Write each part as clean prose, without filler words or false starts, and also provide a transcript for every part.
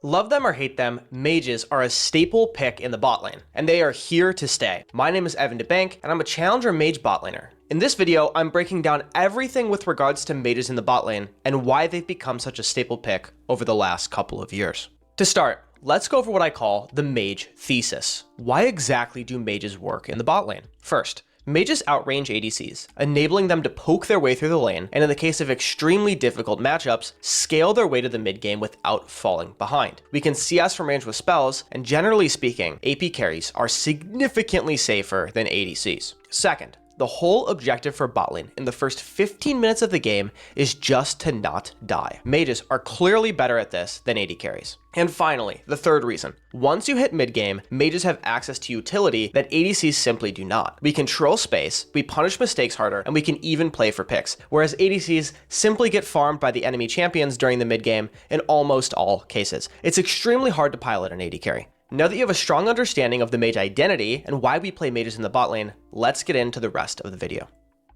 Love them or hate them, mages are a staple pick in the bot lane, and they are here to stay. My name is Evan DeBank, and I'm a challenger mage botlaner. In this video, I'm breaking down everything with regards to mages in the bot lane and why they've become such a staple pick over the last couple of years. To start, let's go over what I call the Mage Thesis. Why exactly do mages work in the bot lane? First, mages outrange ADCs, enabling them to poke their way through the lane, and in the case of extremely difficult matchups, scale their way to the mid game without falling behind. We can CS from range with spells, and generally speaking, AP carries are significantly safer than ADCs. Second, the whole objective for bot lane in the first 15 minutes of the game is just to not die. Mages are clearly better at this than AD carries. And finally, the third reason. Once you hit mid game, mages have access to utility that ADCs simply do not. We control space, we punish mistakes harder, and we can even play for picks, whereas ADCs simply get farmed by the enemy champions during the mid game in almost all cases. It's extremely hard to pilot an AD carry. Now that you have a strong understanding of the mage identity and why we play mages in the bot lane, let's get into the rest of the video.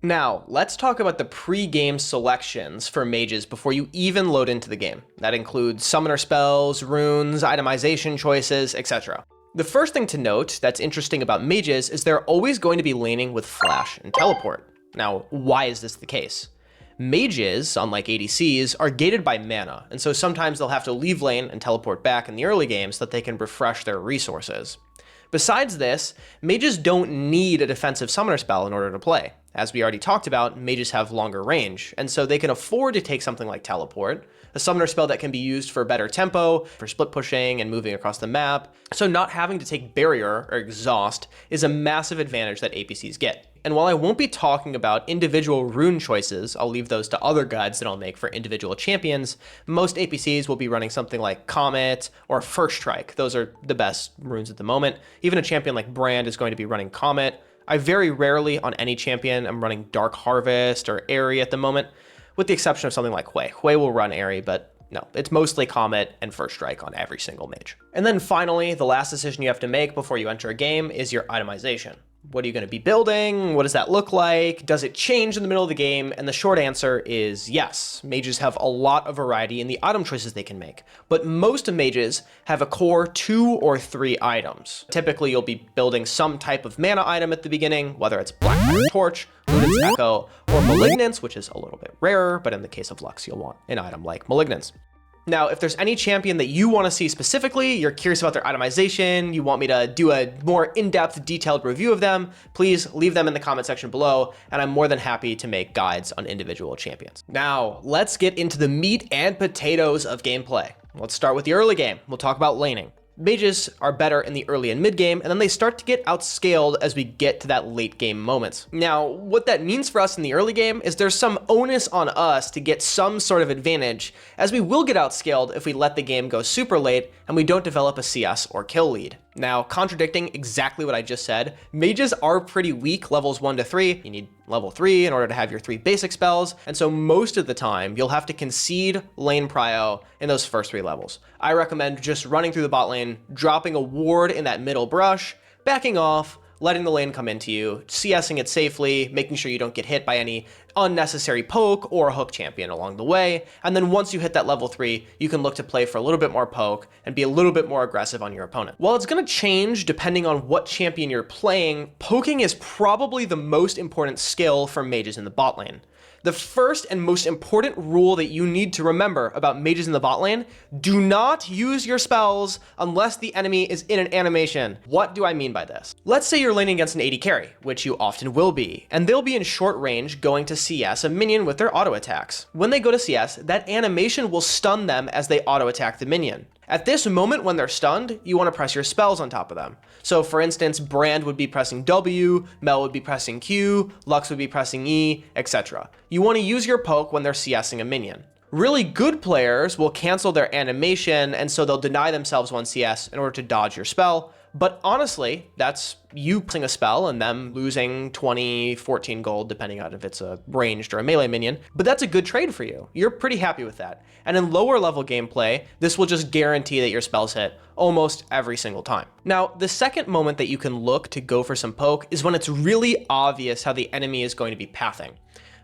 Now, let's talk about the pre-game selections for mages before you even load into the game. That includes summoner spells, runes, itemization choices, etc. The first thing to note that's interesting about mages is they're always going to be laning with flash and teleport. Now, why is this the case? Mages, unlike ADCs, are gated by mana, and so sometimes they'll have to leave lane and teleport back in the early game so that they can refresh their resources. Besides this, mages don't need a defensive summoner spell in order to play. As we already talked about, mages have longer range, and so they can afford to take something like teleport, a summoner spell that can be used for better tempo, for split pushing and moving across the map. So not having to take barrier or exhaust is a massive advantage that APCs get. And while I won't be talking about individual rune choices, I'll leave those to other guides that I'll make for individual champions, most APCs will be running something like Comet or First Strike. Those are the best runes at the moment. Even a champion like Brand is going to be running Comet. I very rarely on any champion am running Dark Harvest or Airy at the moment, with the exception of something like Hui. Hui will run Airy, but no, it's mostly Comet and First Strike on every single mage. And then finally, the last decision you have to make before you enter a game is your itemization. What are you going to be building? What does that look like? Does it change in the middle of the game? And the short answer is yes. Mages have a lot of variety in the item choices they can make, but most of mages have a core 2 or 3 items. Typically, you'll be building some type of mana item at the beginning, whether it's Black Torch, Luna's Echo, or Malignance, which is a little bit rarer, but in the case of Lux, you'll want an item like Malignance. Now, if there's any champion that you want to see specifically, you're curious about their itemization, you want me to do a more in-depth, detailed review of them, please leave them in the comment section below, and I'm more than happy to make guides on individual champions. Now, let's get into the meat and potatoes of gameplay. Let's start with the early game. We'll talk about laning. Mages are better in the early and mid game, and then they start to get outscaled as we get to that late game moments. Now, what that means for us in the early game is there's some onus on us to get some sort of advantage, as we will get outscaled if we let the game go super late and we don't develop a CS or kill lead. Now, contradicting exactly what I just said, mages are pretty weak levels 1 to 3. You need level 3 in order to have your 3 basic spells, and so most of the time, you'll have to concede lane prio in those first 3 levels. I recommend just running through the bot lane, dropping a ward in that middle brush, backing off, letting the lane come into you, CSing it safely, making sure you don't get hit by any unnecessary poke or hook champion along the way. And then once you hit that level 3, you can look to play for a little bit more poke and be a little bit more aggressive on your opponent. While it's going to change depending on what champion you're playing, poking is probably the most important skill for mages in the bot lane. The first and most important rule that you need to remember about mages in the bot lane: do not use your spells unless the enemy is in an animation. What do I mean by this? Let's say you're laning against an AD carry, which you often will be, and they'll be in short range going to CS a minion with their auto attacks. When they go to CS, that animation will stun them as they auto attack the minion. At this moment when they're stunned, you want to press your spells on top of them. So for instance, Brand would be pressing W, Mel would be pressing Q, Lux would be pressing E, etc. You want to use your poke when they're CSing a minion. Really good players will cancel their animation, and so they'll deny themselves one CS in order to dodge your spell. But honestly, that's you playing a spell and them losing 20, 14 gold, depending on if it's a ranged or a melee minion. But that's a good trade for you. You're pretty happy with that. And in lower level gameplay, this will just guarantee that your spells hit almost every single time. Now, the second moment that you can look to go for some poke is when it's really obvious how the enemy is going to be pathing.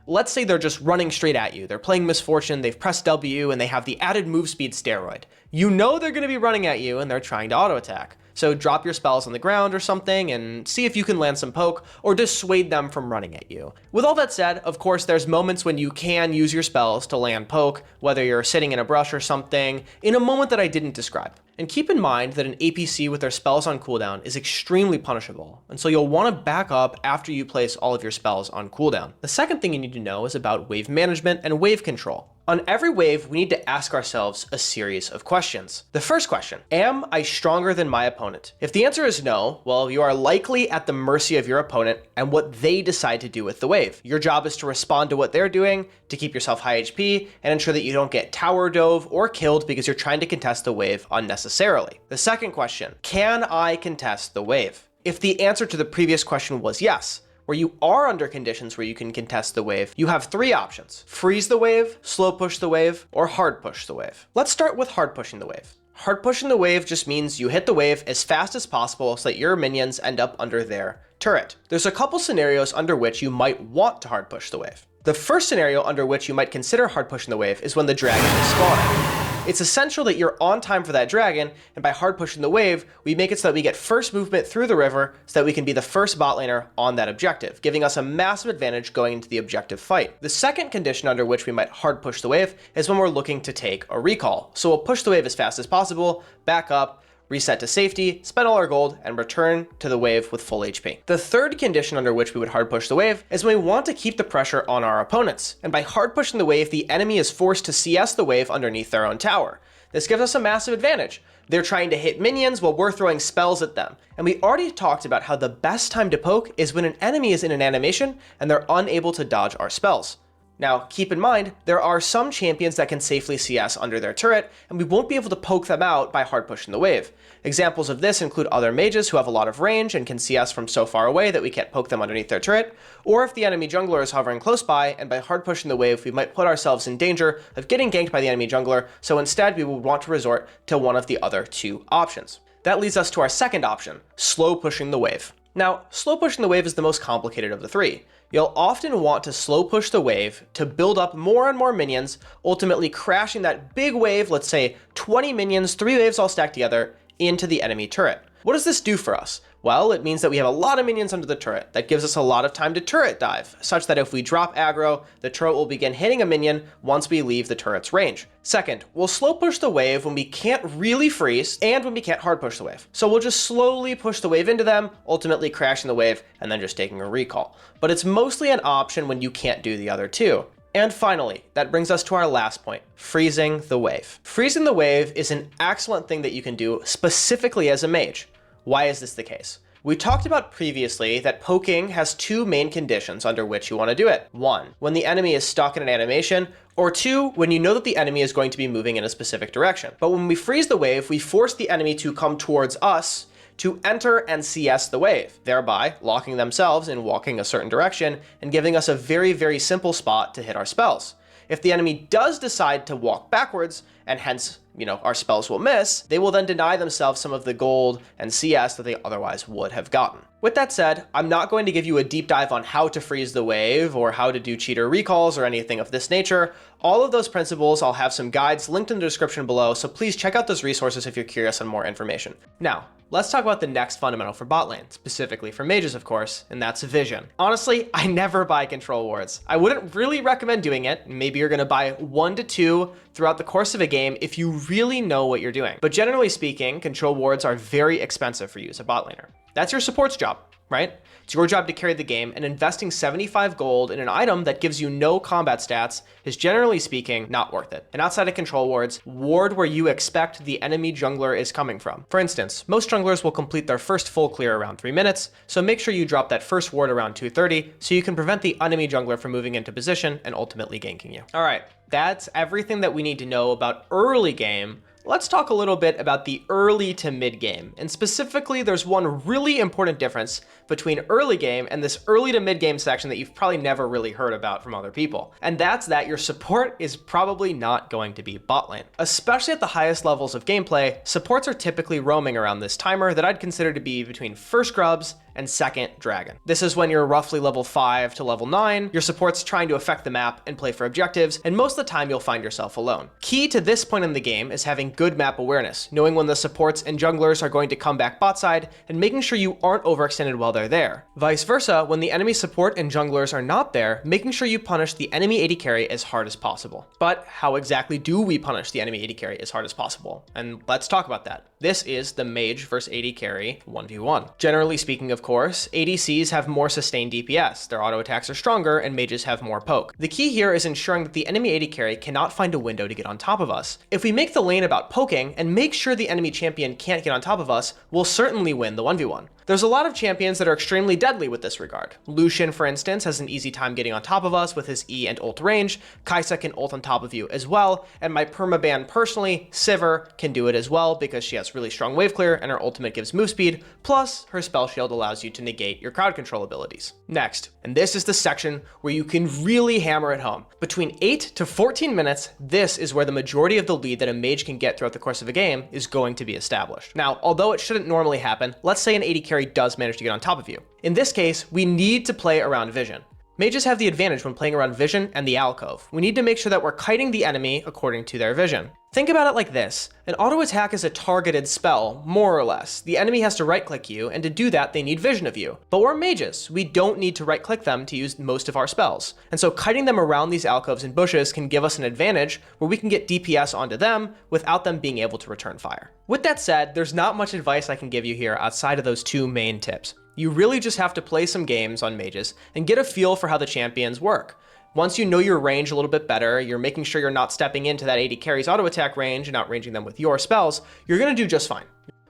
Let's say they're just running straight at you. They're playing Misfortune, they've pressed W, and they have the added move speed steroid. You know they're going to be running at you and they're trying to auto attack. So drop your spells on the ground or something and see if you can land some poke or dissuade them from running at you. With all that said, of course, there's moments when you can use your spells to land poke, whether you're sitting in a brush or something, in a moment that I didn't describe. And keep in mind that an APC with their spells on cooldown is extremely punishable, and so you'll want to back up after you place all of your spells on cooldown. The second thing you need to know is about wave management and wave control. On every wave, we need to ask ourselves a series of questions. The first question, am I stronger than my opponent? If the answer is no, well, you are likely at the mercy of your opponent and what they decide to do with the wave. Your job is to respond to what they're doing, to keep yourself high HP, and ensure that you don't get tower dove or killed because you're trying to contest the wave unnecessarily. The second question, can I contest the wave? If the answer to the previous question was yes, where you are under conditions where you can contest the wave, you have three options: freeze the wave, slow push the wave, or hard push the wave. Let's start with hard pushing the wave. Hard pushing the wave just means you hit the wave as fast as possible so that your minions end up under their turret. There's a couple scenarios under which you might want to hard push the wave. The first scenario under which you might consider hard pushing the wave is when the dragon is spawning. It's essential that you're on time for that dragon, and by hard pushing the wave, we make it so that we get first movement through the river so that we can be the first bot laner on that objective, giving us a massive advantage going into the objective fight. The second condition under which we might hard push the wave is when we're looking to take a recall. So we'll push the wave as fast as possible, back up, reset to safety, spend all our gold, and return to the wave with full HP. The third condition under which we would hard push the wave is when we want to keep the pressure on our opponents. And by hard pushing the wave, the enemy is forced to CS the wave underneath their own tower. This gives us a massive advantage. They're trying to hit minions while we're throwing spells at them. And we already talked about how the best time to poke is when an enemy is in an animation and they're unable to dodge our spells. Now, keep in mind, there are some champions that can safely CS under their turret, and we won't be able to poke them out by hard pushing the wave. Examples of this include other mages who have a lot of range and can CS from so far away that we can't poke them underneath their turret, or if the enemy jungler is hovering close by, and by hard pushing the wave, we might put ourselves in danger of getting ganked by the enemy jungler, so instead we would want to resort to one of the other two options. That leads us to our second option, slow pushing the wave. Now, slow pushing the wave is the most complicated of the three. You'll often want to slow push the wave to build up more and more minions, ultimately crashing that big wave, let's say 20 minions, 3 waves all stacked together, into the enemy turret. What does this do for us? Well, it means that we have a lot of minions under the turret. That gives us a lot of time to turret dive, such that if we drop aggro, the turret will begin hitting a minion once we leave the turret's range. Second, we'll slow push the wave when we can't really freeze and when we can't hard push the wave. So we'll just slowly push the wave into them, ultimately crashing the wave and then just taking a recall. But it's mostly an option when you can't do the other two. And finally, that brings us to our last point, freezing the wave. Freezing the wave is an excellent thing that you can do specifically as a mage. Why is this the case? We talked about previously that poking has two main conditions under which you want to do it. 1, when the enemy is stuck in an animation, or 2, when you know that the enemy is going to be moving in a specific direction. But when we freeze the wave, we force the enemy to come towards us to enter and CS the wave, thereby locking themselves and walking a certain direction and giving us a very, very simple spot to hit our spells. If the enemy does decide to walk backwards, and hence, our spells will miss, they will then deny themselves some of the gold and CS that they otherwise would have gotten. With that said, I'm not going to give you a deep dive on how to freeze the wave or how to do cheater recalls or anything of this nature. All of those principles, I'll have some guides linked in the description below, so please check out those resources if you're curious on more information. Now, let's talk about the next fundamental for bot lane, specifically for mages, of course, and that's vision. Honestly, I never buy control wards. I wouldn't really recommend doing it. Maybe you're gonna buy 1 to 2 throughout the course of a game if you really know what you're doing. But generally speaking, control wards are very expensive for you as a bot laner. That's your support's job, right? It's your job to carry the game, and investing 75 gold in an item that gives you no combat stats is generally speaking not worth it. And outside of control wards, ward where you expect the enemy jungler is coming from. For instance, most junglers will complete their first full clear around 3 minutes, so make sure you drop that first ward around 2:30 so you can prevent the enemy jungler from moving into position and ultimately ganking you. All right, that's everything that we need to know about early game. Let's talk a little bit about the early to mid game. And specifically, there's one really important difference between early game and this early to mid game section that you've probably never really heard about from other people. And that's that your support is probably not going to be bot lane. Especially at the highest levels of gameplay, supports are typically roaming around this timer that I'd consider to be between first grubs and second, dragon. This is when you're roughly level 5 to level 9, your support's trying to affect the map and play for objectives, and most of the time you'll find yourself alone. Key to this point in the game is having good map awareness, knowing when the supports and junglers are going to come back bot side, and making sure you aren't overextended while they're there. Vice versa, when the enemy support and junglers are not there, making sure you punish the enemy AD carry as hard as possible. But how exactly do we punish the enemy AD carry as hard as possible? And let's talk about that. This is the Mage versus AD carry 1v1. Generally speaking, of course, ADCs have more sustained DPS, their auto attacks are stronger, and mages have more poke. The key here is ensuring that the enemy AD carry cannot find a window to get on top of us. If we make the lane about poking and make sure the enemy champion can't get on top of us, we'll certainly win the 1v1. There's a lot of champions that are extremely deadly with this regard. Lucian, for instance, has an easy time getting on top of us with his E and ult range. Kai'Sa can ult on top of you as well, and my permaban personally, Sivir, can do it as well because she has really strong wave clear and her ultimate gives move speed, plus her spell shield allows you to negate your crowd control abilities. Next, and this is the section where you can really hammer it home. Between 8 to 14 minutes, this is where the majority of the lead that a mage can get throughout the course of a game is going to be established. Now, although it shouldn't normally happen, let's say an AD carry does manage to get on top of you. In this case, we need to play around vision. Mages have the advantage when playing around vision and the alcove. We need to make sure that we're kiting the enemy according to their vision. Think about it like this. An auto attack is a targeted spell, more or less. The enemy has to right click you, and to do that, they need vision of you. But we're mages. We don't need to right click them to use most of our spells. And so kiting them around these alcoves and bushes can give us an advantage where we can get DPS onto them without them being able to return fire. With that said, there's not much advice I can give you here outside of those two main tips. You really just have to play some games on mages and get a feel for how the champions work. Once you know your range a little bit better, you're making sure you're not stepping into that AD carry's auto attack range and outranging them with your spells, you're gonna do just fine.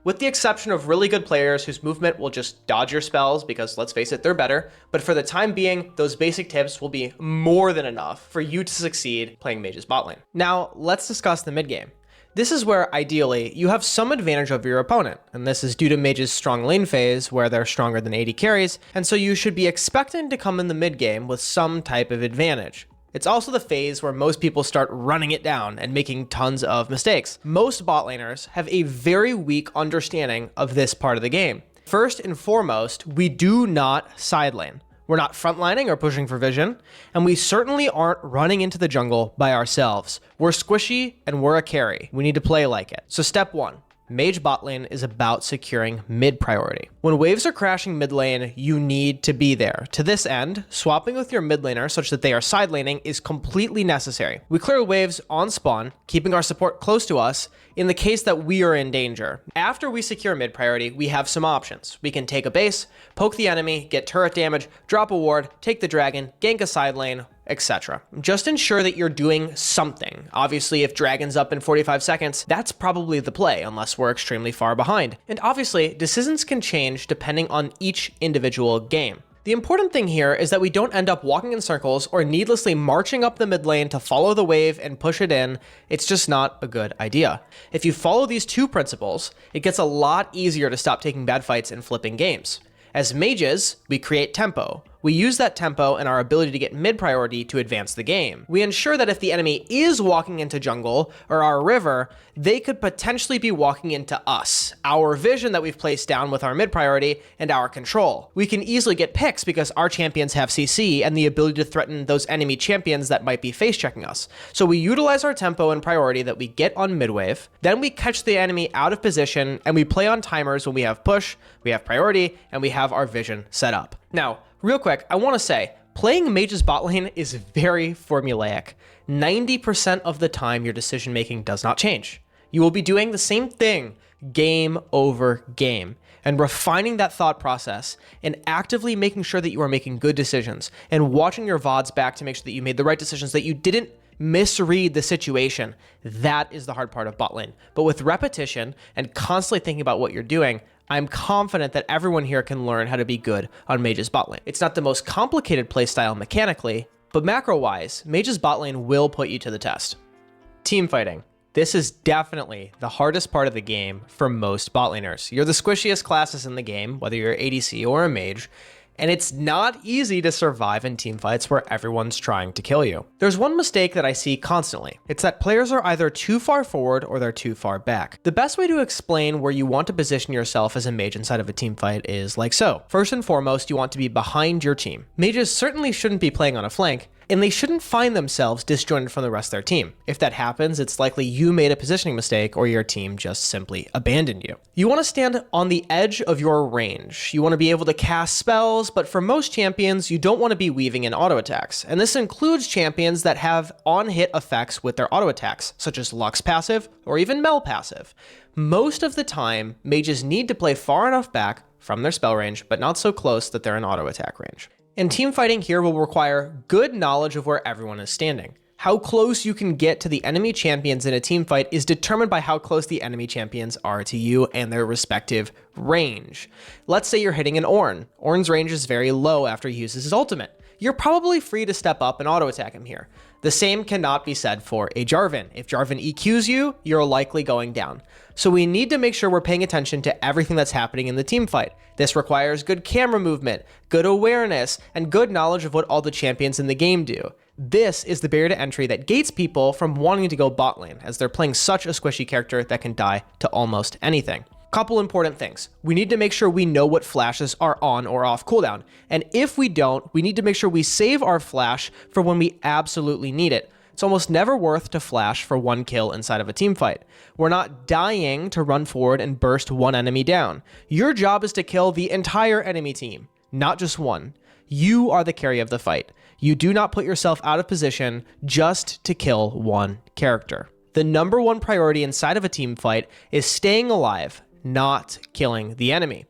With the exception of really good players whose movement will just dodge your spells because, let's face it, they're better. But for the time being, those basic tips will be more than enough for you to succeed playing Mage's bot lane. Now, let's discuss the mid game. This is where, ideally, you have some advantage over your opponent, and this is due to Mage's strong lane phase, where they're stronger than AD carries, and so you should be expecting to come in the mid game with some type of advantage. It's also the phase where most people start running it down and making tons of mistakes. Most bot laners have a very weak understanding of this part of the game. First and foremost, we do not side lane. We're not frontlining or pushing for vision, and we certainly aren't running into the jungle by ourselves. We're squishy and we're a carry. We need to play like it. So step 1. Mage Botlane is about securing mid priority. When waves are crashing mid lane, you need to be there. To this end, swapping with your mid laner such that they are side laning is completely necessary. We clear waves on spawn, keeping our support close to us in the case that we are in danger. After we secure mid priority, we have some options. We can take a base, poke the enemy, get turret damage, drop a ward, take the dragon, gank a side lane, etc. Just ensure that you're doing something. Obviously, if dragon's up in 45 seconds, that's probably the play, unless we're extremely far behind. And obviously, decisions can change depending on each individual game. The important thing here is that we don't end up walking in circles or needlessly marching up the mid lane to follow the wave and push it in. It's just not a good idea. If you follow these two principles, it gets a lot easier to stop taking bad fights and flipping games. As mages, we create tempo. We use that tempo and our ability to get mid priority to advance the game. We ensure that if the enemy is walking into jungle or our river, they could potentially be walking into us, our vision that we've placed down with our mid priority and our control. We can easily get picks because our champions have CC and the ability to threaten those enemy champions that might be face checking us. So we utilize our tempo and priority that we get on mid wave, then we catch the enemy out of position and we play on timers when we have push, we have priority, and we have our vision set up. Now, real quick, I want to say, playing Mage's bot lane is very formulaic. 90% of the time, your decision making does not change. You will be doing the same thing game over game and refining that thought process and actively making sure that you are making good decisions and watching your VODs back to make sure that you made the right decisions, that you didn't misread the situation. That is the hard part of bot lane. But with repetition and constantly thinking about what you're doing, I'm confident that everyone here can learn how to be good on Mage's bot lane. It's not the most complicated playstyle mechanically, but macro-wise, Mage's bot lane will put you to the test. Teamfighting. This is definitely the hardest part of the game for most bot laners. You're the squishiest classes in the game, whether you're ADC or a mage, and it's not easy to survive in teamfights where everyone's trying to kill you. There's one mistake that I see constantly. It's that players are either too far forward or they're too far back. The best way to explain where you want to position yourself as a mage inside of a teamfight is like so. First and foremost, you want to be behind your team. Mages certainly shouldn't be playing on a flank, and they shouldn't find themselves disjointed from the rest of their team. If that happens, it's likely you made a positioning mistake or your team just simply abandoned you. You want to stand on the edge of your range. You want to be able to cast spells, but for most champions, you don't want to be weaving in auto attacks. And this includes champions that have on-hit effects with their auto attacks, such as Lux passive or even Mel passive. Most of the time, mages need to play far enough back from their spell range, but not so close that they're in auto attack range. And teamfighting here will require good knowledge of where everyone is standing. How close you can get to the enemy champions in a teamfight is determined by how close the enemy champions are to you and their respective range. Let's say you're hitting an Ornn. Ornn's range is very low after he uses his ultimate. You're probably free to step up and auto attack him here. The same cannot be said for a Jarvan. If Jarvan EQs you, you're likely going down. So we need to make sure we're paying attention to everything that's happening in the team fight. This requires good camera movement, good awareness, and good knowledge of what all the champions in the game do. This is the barrier to entry that gates people from wanting to go bot lane, as they're playing such a squishy character that can die to almost anything. Couple important things. We need to make sure we know what flashes are on or off cooldown. And if we don't, we need to make sure we save our flash for when we absolutely need it. It's almost never worth to flash for one kill inside of a team fight. We're not dying to run forward and burst one enemy down. Your job is to kill the entire enemy team, not just one. You are the carry of the fight. You do not put yourself out of position just to kill one character. The number one priority inside of a team fight is staying alive, not killing the enemy.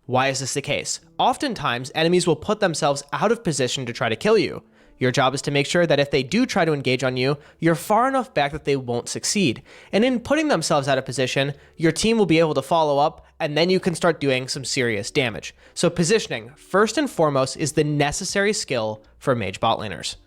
Why is this the case? Oftentimes, enemies will put themselves out of position to try to kill you. Your job is to make sure that if they do try to engage on you, you're far enough back that they won't succeed. And in putting themselves out of position, your team will be able to follow up, and then you can start doing some serious damage. So positioning, first and foremost, is the necessary skill for mage botlaners.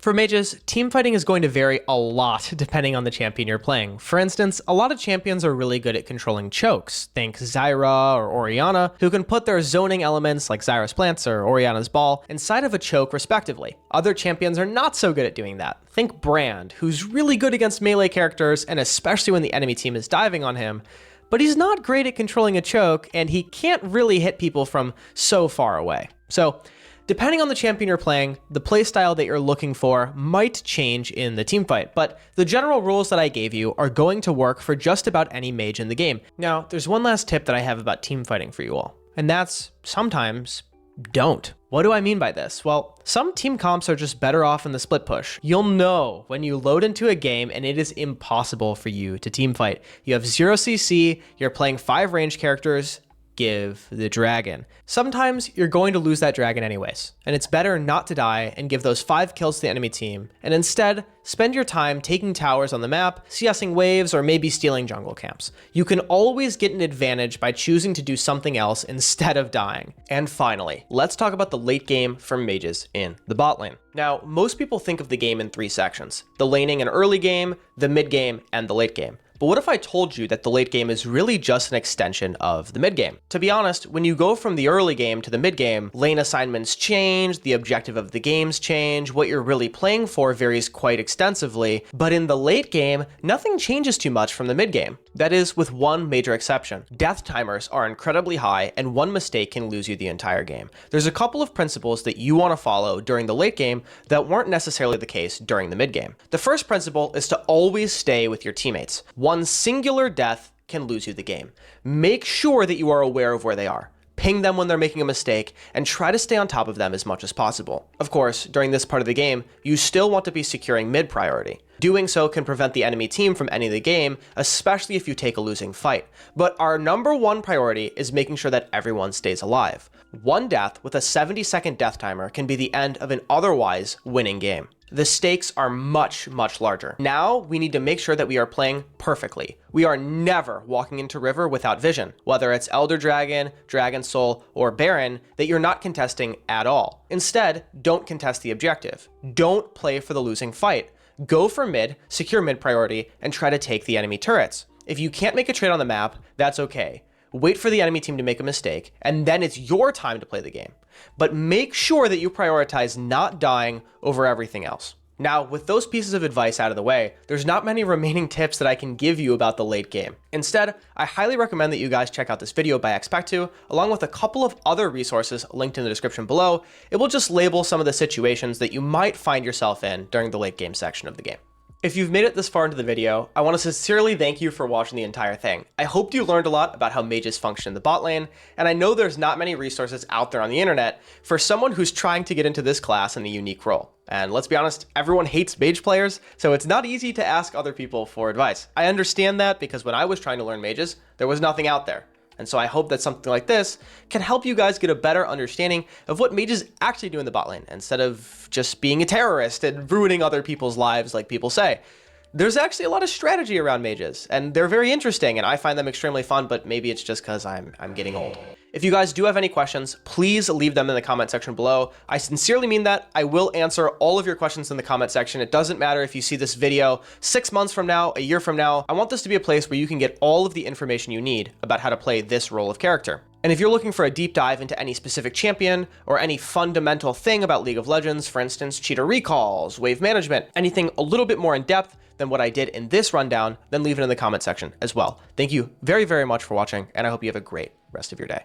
For mages, teamfighting is going to vary a lot depending on the champion you're playing. For instance, a lot of champions are really good at controlling chokes. Think Zyra or Orianna, who can put their zoning elements like Zyra's plants or Orianna's ball inside of a choke respectively. Other champions are not so good at doing that. Think Brand, who's really good against melee characters, and especially when the enemy team is diving on him, but he's not great at controlling a choke, and he can't really hit people from so far away. So, depending on the champion you're playing, the playstyle that you're looking for might change in the teamfight, but the general rules that I gave you are going to work for just about any mage in the game. Now, there's one last tip that I have about teamfighting for you all, and that's sometimes don't. What do I mean by this? Well, some team comps are just better off in the split push. You'll know when you load into a game and it is impossible for you to teamfight. You have 0 CC, you're playing 5 range characters, give the dragon. Sometimes you're going to lose that dragon anyways, and it's better not to die and give those 5 kills to the enemy team, and instead spend your time taking towers on the map, CSing waves, or maybe stealing jungle camps. You can always get an advantage by choosing to do something else instead of dying. And finally, let's talk about the late game for mages in the bot lane. Now, most people think of the game in 3 sections: the laning and early game, the mid game, and the late game. But what if I told you that the late game is really just an extension of the mid game? To be honest, when you go from the early game to the mid game, lane assignments change, the objective of the games change, what you're really playing for varies quite extensively, but in the late game, nothing changes too much from the mid game. That is, with one major exception. Death timers are incredibly high, and one mistake can lose you the entire game. There's a couple of principles that you want to follow during the late game that weren't necessarily the case during the mid game. The first principle is to always stay with your teammates. One singular death can lose you the game. Make sure that you are aware of where they are. Ping them when they're making a mistake, and try to stay on top of them as much as possible. Of course, during this part of the game, you still want to be securing mid priority. Doing so can prevent the enemy team from ending the game, especially if you take a losing fight. But our number one priority is making sure that everyone stays alive. One death with a 70-second death timer can be the end of an otherwise winning game. The stakes are much, much larger. Now, we need to make sure that we are playing perfectly. We are never walking into River without vision, whether it's Elder Dragon, Dragon Soul, or Baron, that you're not contesting at all. Instead, don't contest the objective. Don't play for the losing fight. Go for mid, secure mid priority, and try to take the enemy turrets. If you can't make a trade on the map, that's okay. wait for the enemy team to make a mistake, and then it's your time to play the game. But make sure that you prioritize not dying over everything else. Now, with those pieces of advice out of the way, there's not many remaining tips that I can give you about the late game. Instead, I highly recommend that you guys check out this video by Expect2, along with a couple of other resources linked in the description below. It will just label some of the situations that you might find yourself in during the late game section of the game. If you've made it this far into the video, I want to sincerely thank you for watching the entire thing. I hope you learned a lot about how mages function in the bot lane, and I know there's not many resources out there on the internet for someone who's trying to get into this class in a unique role. And let's be honest, everyone hates mage players, so it's not easy to ask other people for advice. I understand that because when I was trying to learn mages, there was nothing out there. And so I hope that something like this can help you guys get a better understanding of what mages actually do in the bot lane, instead of just being a terrorist and ruining other people's lives like people say. There's actually a lot of strategy around mages, and they're very interesting, and I find them extremely fun, but maybe it's just because I'm getting old. If you guys do have any questions, please leave them in the comment section below. I sincerely mean that. I will answer all of your questions in the comment section. It doesn't matter if you see this video 6 months from now, a year from now. I want this to be a place where you can get all of the information you need about how to play this role of character. And if you're looking for a deep dive into any specific champion or any fundamental thing about League of Legends, for instance, cheater recalls, wave management, anything a little bit more in depth than what I did in this rundown, then leave it in the comment section as well. Thank you very, very much for watching, and I hope you have a great rest of your day.